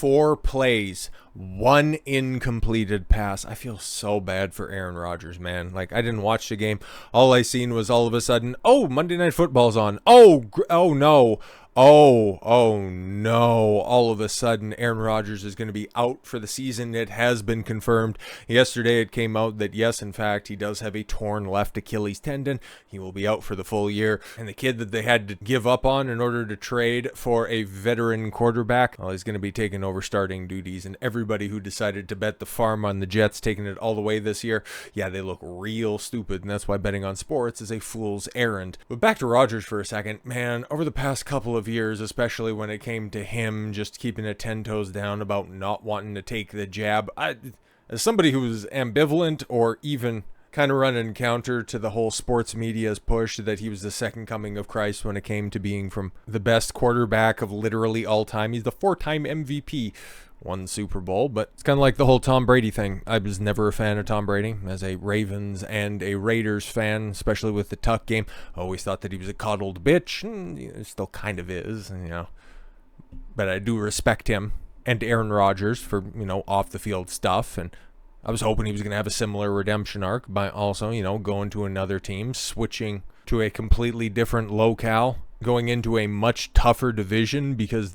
4 plays, 1 incompleted pass. I feel so bad for Aaron Rodgers, man. Like, I didn't watch the game. All I seen was all of a sudden, oh, Monday Night Football's on. Oh no. Oh no. All of a sudden, Aaron Rodgers is going to be out for the season. It has been confirmed. Yesterday, it came out that, yes, in fact, he does have a torn left Achilles tendon. He will be out for the full year. And the kid that they had to give up on in order to trade for a veteran quarterback, well, he's going to be taking over starting duties. And everybody who decided to bet the farm on the Jets taking it all the way this year, yeah, they look real stupid. And that's why betting on sports is a fool's errand. But back to Rodgers for a second. Man, over the past couple of years, especially when it came to him just keeping it 10 toes down about not wanting to take the jab, as somebody who was ambivalent or even kind of running counter to the whole sports media's push that he was the second coming of Christ when it came to being from the best quarterback of literally all time. He's the 4-time MVP. Won Super Bowl, but it's kind of like the whole Tom Brady thing. I was never a fan of Tom Brady. As a Ravens and a Raiders fan, especially with the Tuck game, I always thought that he was a coddled bitch, and he still kind of is, But I do respect him and Aaron Rodgers for, off the field stuff, and I was hoping he was going to have a similar redemption arc by also, going to another team, switching to a completely different locale, going into a much tougher division because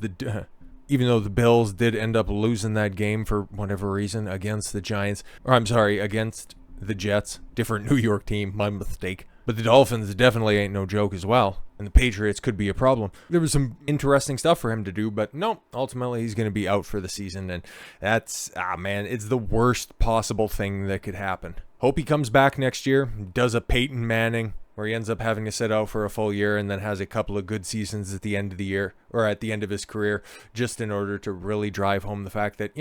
even though the Bills did end up losing that game for whatever reason against the Giants, against the Jets, different New York team, my mistake. But the Dolphins definitely ain't no joke as well, and the Patriots could be a problem. There was some interesting stuff for him to do, but no, ultimately he's going to be out for the season, and that's, it's the worst possible thing that could happen. Hope he comes back next year, does a Peyton Manning, where he ends up having to sit out for a full year and then has a couple of good seasons at the end of the year or at the end of his career, just in order to really drive home the fact that,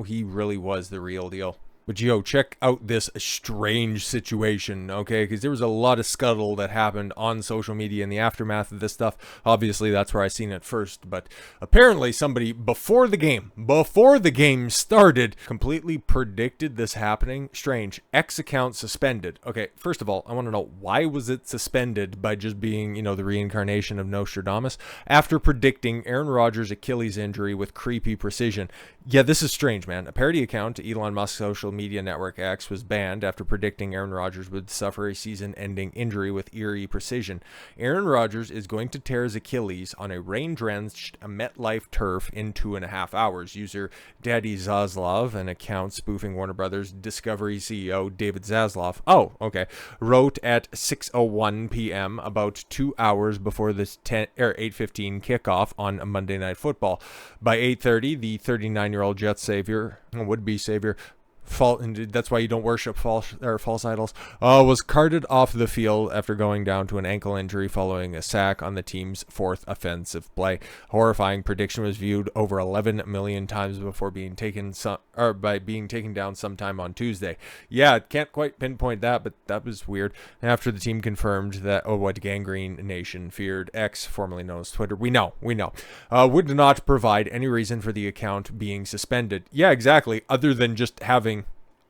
he really was the real deal. But check out this strange situation, okay? Because there was a lot of scuttle that happened on social media in the aftermath of this stuff. Obviously, that's where I seen it first. But apparently somebody before the game started, completely predicted this happening. Strange. X account suspended. Okay, first of all, I want to know, why was it suspended by just being, the reincarnation of Nostradamus? After predicting Aaron Rodgers' Achilles injury with creepy precision. Yeah, this is strange, man. A parody account to Elon Musk's social media network X was banned after predicting Aaron Rodgers would suffer a season-ending injury with eerie precision. Aaron Rodgers is going to tear his Achilles on a rain-drenched MetLife turf in 2.5 hours. User Daddy Zaslav, an account spoofing Warner Brothers Discovery CEO David Zaslav, wrote at 6:01 p.m. about 2 hours before this 8:15 kickoff on Monday Night Football. By 8:30, the 39-year-old Jets would-be savior, that's why you don't worship false idols, was carted off the field after going down to an ankle injury following a sack on the team's 4th offensive play. Horrifying prediction was viewed over 11 million times before being taken down sometime on Tuesday. Yeah, can't quite pinpoint that, but that was weird. After the team confirmed that what Gangrene Nation feared, X, formerly known as Twitter, we know, would not provide any reason for the account being suspended. Yeah, exactly, other than just having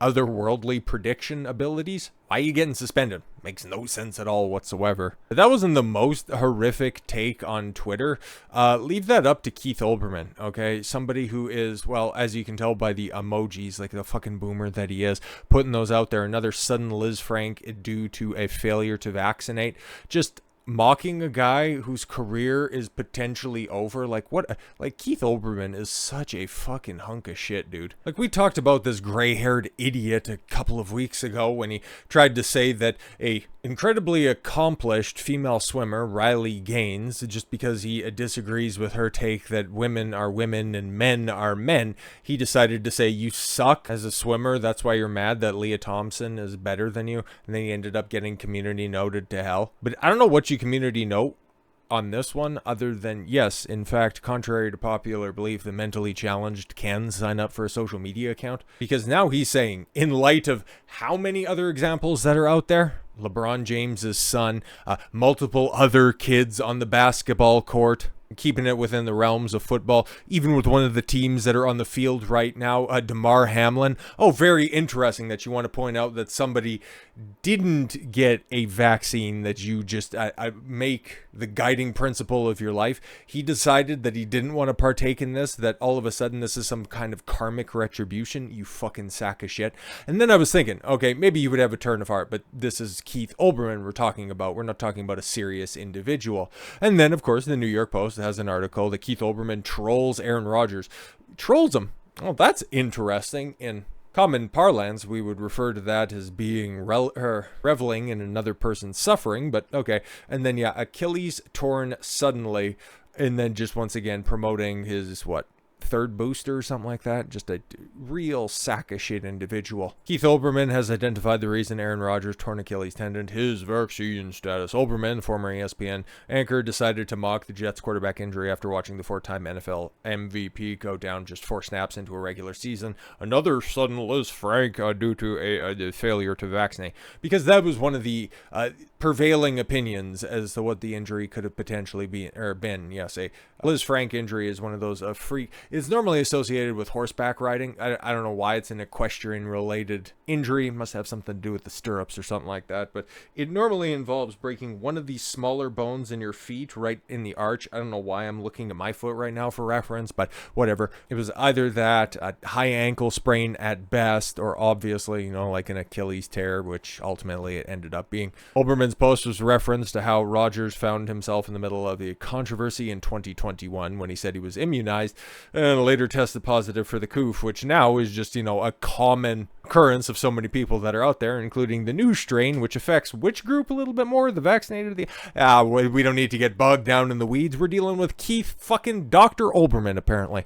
otherworldly prediction abilities. Why are you getting suspended? Makes no sense at all whatsoever. If that wasn't the most horrific take on Twitter, leave that up to Keith Olbermann, okay? Somebody who is, well, as you can tell by the emojis, like the fucking boomer that he is, putting those out there. Another sudden Liz Frank due to a failure to vaccinate. Just mocking a guy whose career is potentially over. Like, what? Like, Keith Olbermann is such a fucking hunk of shit, dude. Like, we talked about this gray-haired idiot a couple of weeks ago when he tried to say that a incredibly accomplished female swimmer, Riley Gaines, just because he disagrees with her take that women are women and men are men, he decided to say, you suck as a swimmer, that's why you're mad that Leah Thompson is better than you, and then he ended up getting community noted to hell. But I don't know what you community note on this one, other than, yes, in fact, contrary to popular belief, the mentally challenged can sign up for a social media account. Because now he's saying, in light of how many other examples that are out there, LeBron James's son, multiple other kids on the basketball court, keeping it within the realms of football, even with one of the teams that are on the field right now, Damar Hamlin. Oh, very interesting that you want to point out that somebody didn't get a vaccine that you just make the guiding principle of your life. He decided that he didn't want to partake in this, that all of a sudden this is some kind of karmic retribution, you fucking sack of shit. And then I was thinking, okay, maybe you would have a turn of heart, but this is Keith Olbermann we're talking about. We're not talking about a serious individual. And then, of course, the New York Post has an article that Keith Olbermann trolls Aaron Rodgers. Trolls him. Oh, that's interesting. In common parlance, we would refer to that as being reveling in another person's suffering, but okay. And then, yeah, Achilles torn suddenly, and then just once again promoting his, third booster or something like that. Just a real sack of shit individual. Keith Olbermann has identified the reason Aaron Rodgers torn Achilles tendon, his vaccine status. Olbermann, former ESPN anchor, decided to mock the Jets quarterback injury after watching the 4-time NFL MVP go down just 4 snaps into a regular season. Another sudden Liz Frank due to a failure to vaccinate. Because that was one of the prevailing opinions as to what the injury could have potentially been. Yes, a Liz Frank injury is one of those it's normally associated with horseback riding. I don't know why it's an equestrian related injury. It must have something to do with the stirrups or something like that, but it normally involves breaking one of these smaller bones in your feet right in the arch. I don't know why I'm looking at my foot right now for reference, but whatever. It was either that, a high ankle sprain at best, or obviously, like an Achilles tear, which ultimately it ended up being. Olbermann's post was reference to how Rodgers found himself in the middle of the controversy in 2021 when he said he was immunized and later tested positive for the coof, which now is just, a common occurrence of so many people that are out there, including the new strain, which affects which group a little bit more, the vaccinated or we don't need to get bogged down in the weeds. We're dealing with Keith fucking Dr. Olbermann, apparently.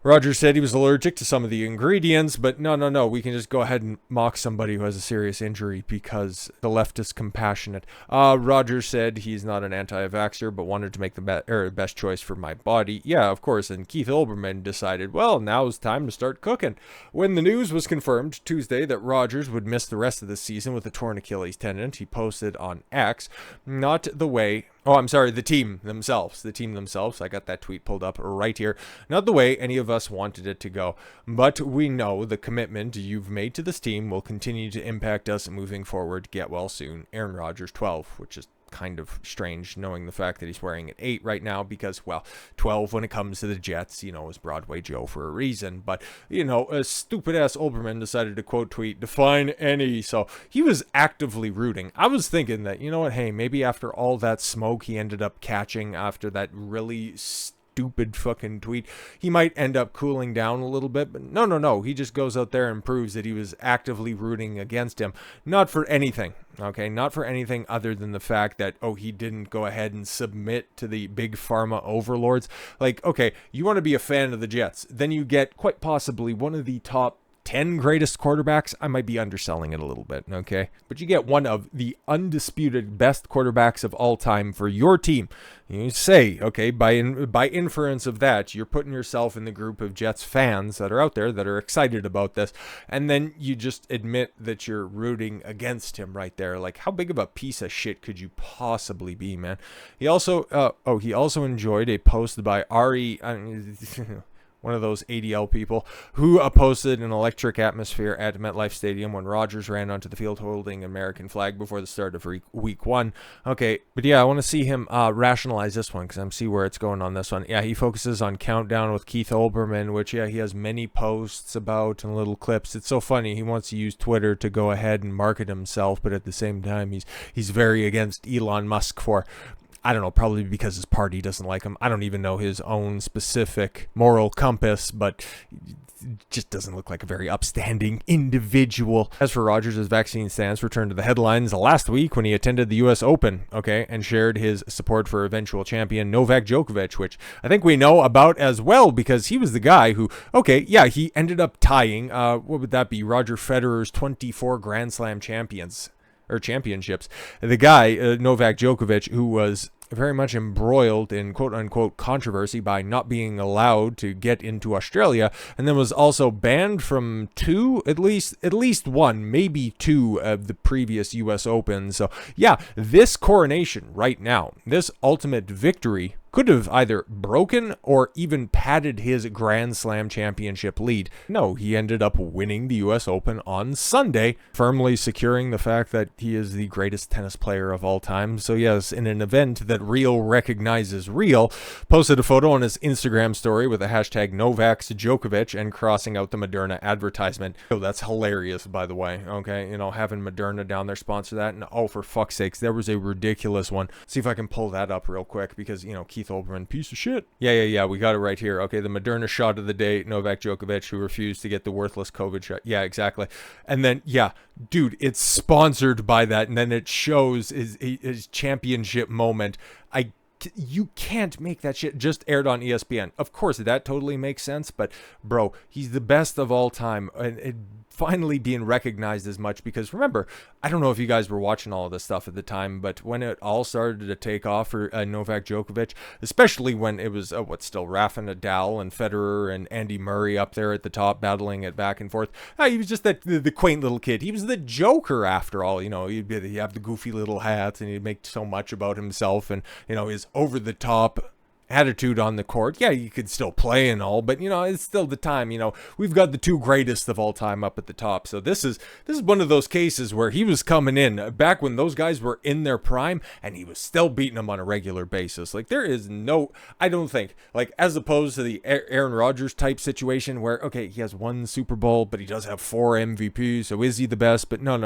Rodgers said he was allergic to some of the ingredients, but no, we can just go ahead and mock somebody who has a serious injury because the left is compassionate. Rodgers said he's not an anti-vaxxer, but wanted to make the best choice for my body. Yeah, of course, and Keith Olbermann decided, well, now is time to start cooking. When the news was confirmed Tuesday that Rodgers would miss the rest of the season with a torn Achilles tendon, he posted on X, not the way... Oh, I'm sorry, the team themselves. I got that tweet pulled up right here. Not the way any of us wanted it to go, but we know the commitment you've made to this team will continue to impact us moving forward. Get well soon. Aaron Rodgers, 12, which is kind of strange knowing the fact that he's wearing an 8 right now because, 12 when it comes to the Jets, is Broadway Joe for a reason. But, a stupid-ass Olbermann decided to quote tweet, define any. So he was actively rooting. I was thinking that, hey, maybe after all that smoke he ended up catching after that really stupid fucking tweet, he might end up cooling down a little bit, but no, he just goes out there and proves that he was actively rooting against him, not for anything other than the fact that, he didn't go ahead and submit to the big pharma overlords. You want to be a fan of the Jets, then you get quite possibly one of the top 10 greatest quarterbacks. I might be underselling it a little bit, okay? But you get one of the undisputed best quarterbacks of all time for your team. You say, okay, by inference of that, you're putting yourself in the group of Jets fans that are out there that are excited about this, and then you just admit that you're rooting against him right there. How big of a piece of shit could you possibly be, man? He also enjoyed a post by Ari... one of those ADL people, who posted an electric atmosphere at MetLife Stadium when Rodgers ran onto the field holding an American flag before the start of week 1. Okay, but yeah, I want to see him rationalize this one because I'm see where it's going on this one. Yeah, he focuses on Countdown with Keith Olbermann, which, he has many posts about and little clips. It's so funny. He wants to use Twitter to go ahead and market himself, but at the same time, he's very against Elon Musk for... I don't know, probably because his party doesn't like him. I don't even know his own specific moral compass, but just doesn't look like a very upstanding individual. As for Rodgers' vaccine stance returned to the headlines last week when he attended the U.S. Open, and shared his support for eventual champion Novak Djokovic, which I think we know about as well because he was the guy who, he ended up tying, what would that be, Roger Federer's 24 Grand Slam championships. The guy, Novak Djokovic, who was very much embroiled in quote-unquote controversy by not being allowed to get into Australia, and then was also banned from at least one, maybe 2 of the previous U.S. Open. So, yeah, this coronation right now, this ultimate victory could have either broken or even padded his Grand Slam championship lead. No, he ended up winning the US Open on Sunday, firmly securing the fact that he is the greatest tennis player of all time. So yes, in an event that real recognizes real, posted a photo on his Instagram story with the hashtag Novak's Djokovic and crossing out the Moderna advertisement. Oh, that's hilarious, by the way. Okay, having Moderna down there sponsor that, and oh, for fuck's sakes, there was a ridiculous one. See if I can pull that up real quick, because Keith Olbermann, piece of shit. Yeah, we got it right here. Okay, the Moderna shot of the day, Novak Djokovic, who refused to get the worthless COVID shot. Yeah, exactly. And then, yeah, dude, it's sponsored by that, and then it shows his championship moment. You can't make that shit. Just aired on ESPN. Of course, that totally makes sense, but bro, he's the best of all time, and it finally being recognized as much, because remember, I don't know if you guys were watching all of this stuff at the time, but when it all started to take off for Novak Djokovic, especially when it was Rafa Nadal and Federer and Andy Murray up there at the top battling it back and forth. He was just the quaint little kid. He was the Joker after all. He'd have the goofy little hats, and he'd make so much about himself, and his over the top attitude on the court. Yeah, you could still play and all, but it's still the time. We've got the two greatest of all time up at the top. So this is one of those cases where he was coming in back when those guys were in their prime, and he was still beating them on a regular basis. Like, there is I don't think, like, as opposed to the Aaron Rodgers type situation where, okay, he has one Super Bowl, but he does have 4 MVPs, so is he the best? But no.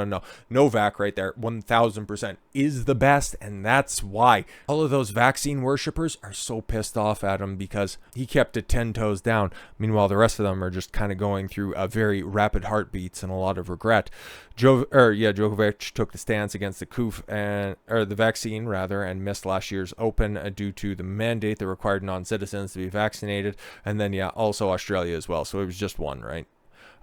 Novak right there, 1000% is the best, and that's why all of those vaccine worshippers are so pissed off at him, because he kept it 10 toes down. Meanwhile, the rest of them are just kind of going through very rapid heartbeats and a lot of regret. Djokovic took the stance against the vaccine rather, and missed last year's Open due to the mandate that required non-citizens to be vaccinated, and then also Australia as well. So it was just one, right?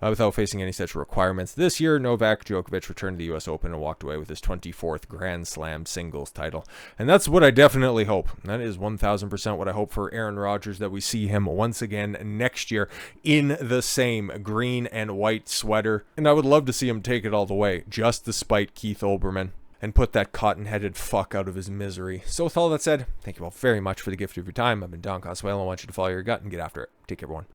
Without facing any such requirements this year, Novak Djokovic returned to the US Open and walked away with his 24th Grand Slam singles title. And that's what I definitely hope. That is 1000% what I hope for Aaron Rodgers, that we see him once again next year in the same green and white sweater. And I would love to see him take it all the way, just to spite Keith Olbermann and put that cotton-headed fuck out of his misery. So with all that said, thank you all very much for the gift of your time. I've been Don Coswell. I want you to follow your gut and get after it. Take care, everyone.